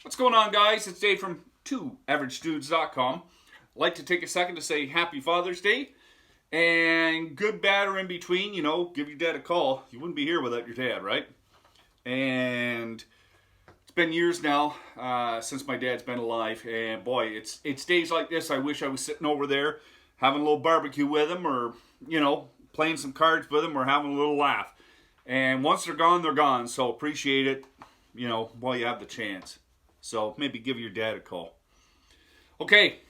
What's going on, guys? It's Dave from 2averagedudes.com. I'd like to take a second to say Happy Father's Day. And good, bad, or in between, you know, give your dad a call. You wouldn't be here without your dad, right? And it's been years now since my dad's been alive. And boy, it's days like this I wish I was sitting over there having a little barbecue with him, or, you know, playing some cards with him, or having a little laugh. And once they're gone, they're gone. So appreciate it, you know, while you have the chance. So maybe give your dad a call. Okay.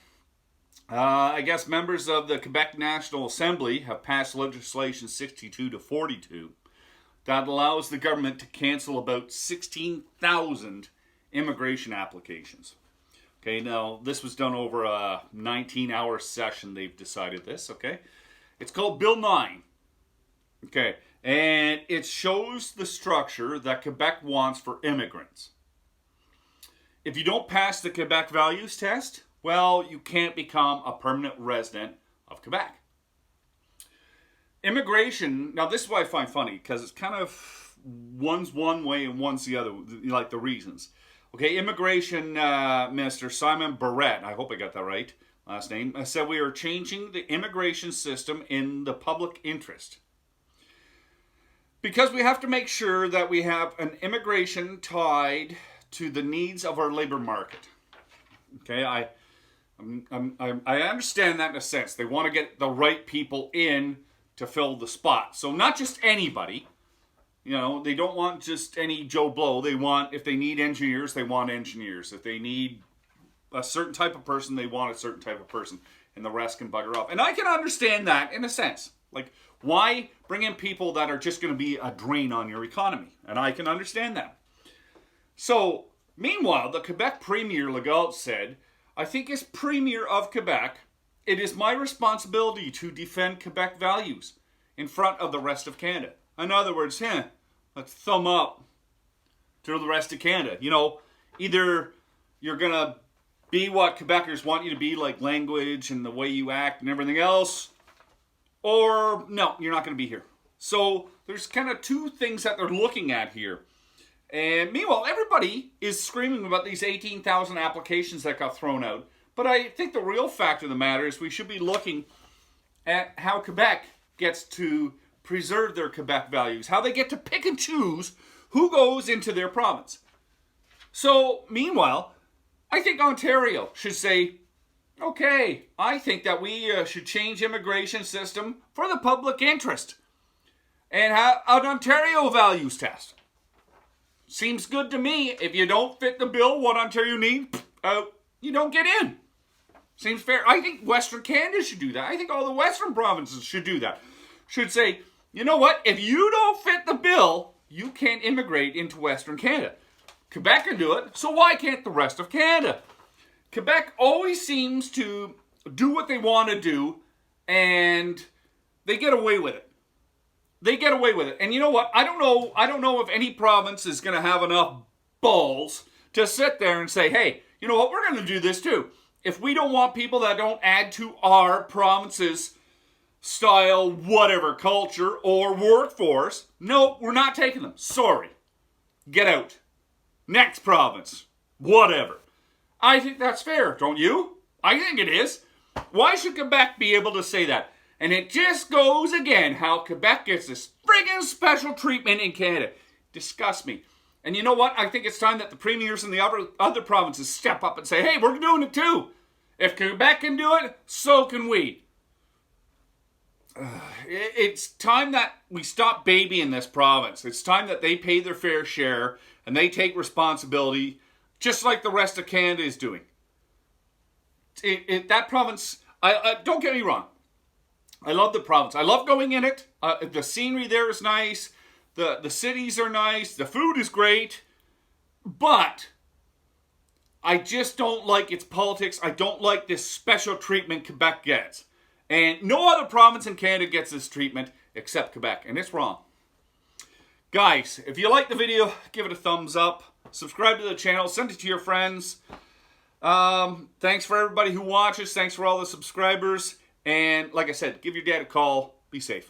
I guess members of the Quebec National Assembly have passed legislation 62-42 that allows the government to cancel about 16,000 immigration applications. Okay, now this was done over a 19-hour session. They've decided this, okay? It's called Bill 9. Okay, and it shows the structure that Quebec wants for immigrants. If you don't pass the Quebec values test, well, you can't become a permanent resident of Quebec. Immigration, now this is what I find funny, because it's kind of one's one way and one's the other, like the reasons. Okay, Immigration Minister Simon Barrett, I hope I got that right, last name, said we are changing the immigration system in the public interest. Because we have to make sure that we have an immigration tied to the needs of our labor market. Okay, I understand that in a sense. They want to get the right people in to fill the spot. So not just anybody. You know, they don't want just any Joe Blow. They want, if they need engineers, they want engineers. If they need a certain type of person, they want a certain type of person. And the rest can bugger off. And I can understand that in a sense. Like, why bring in people that are just going to be a drain on your economy? And I can understand that. So, meanwhile, the Quebec Premier Legault said, I think as Premier of Quebec, it is my responsibility to defend Quebec values in front of the rest of Canada. In other words, let's thumb up to the rest of Canada. You know, either you're going to be what Quebecers want you to be, like language and the way you act and everything else, or no, you're not going to be here. So there's kind of two things that they're looking at here. And meanwhile, everybody is screaming about these 18,000 applications that got thrown out. But I think the real fact of the matter is we should be looking at how Quebec gets to preserve their Quebec values, how they get to pick and choose who goes into their province. So, meanwhile, I think Ontario should say, okay, I think that we should change immigration system for the public interest and have an Ontario values test. Seems good to me. If you don't fit the bill, what Ontario needs, you don't get in. Seems fair. I think Western Canada should do that. I think all the Western provinces should do that. Should say, you know what? If you don't fit the bill, you can't immigrate into Western Canada. Quebec can do it, so why can't the rest of Canada? Quebec always seems to do what they want to do, and they get away with it. They get away with it. And you know what? I don't know if any province is going to have enough balls to sit there and say, hey, you know what? We're going to do this too. If we don't want people that don't add to our province's style, whatever, culture, or workforce, no, we're not taking them. Sorry. Get out. Next province. Whatever. I think that's fair, don't you? I think it is. Why should Quebec be able to say that? And it just goes again how Quebec gets this friggin' special treatment in Canada. Disgusts me. And you know what? I think it's time that the premiers in the other provinces step up and say, hey, we're doing it too. If Quebec can do it, so can we. It's time that we stop babying this province. It's time that they pay their fair share and they take responsibility just like the rest of Canada is doing. That province, don't get me wrong. I love the province. I love going in it. The scenery there is nice. The cities are nice. The food is great. But I just don't like its politics. I don't like this special treatment Quebec gets. And no other province in Canada gets this treatment except Quebec. And it's wrong. Guys, if you like the video, give it a thumbs up. Subscribe to the channel. Send it to your friends. Thanks for everybody who watches. Thanks for all the subscribers. And like I said, give your dad a call. Be safe.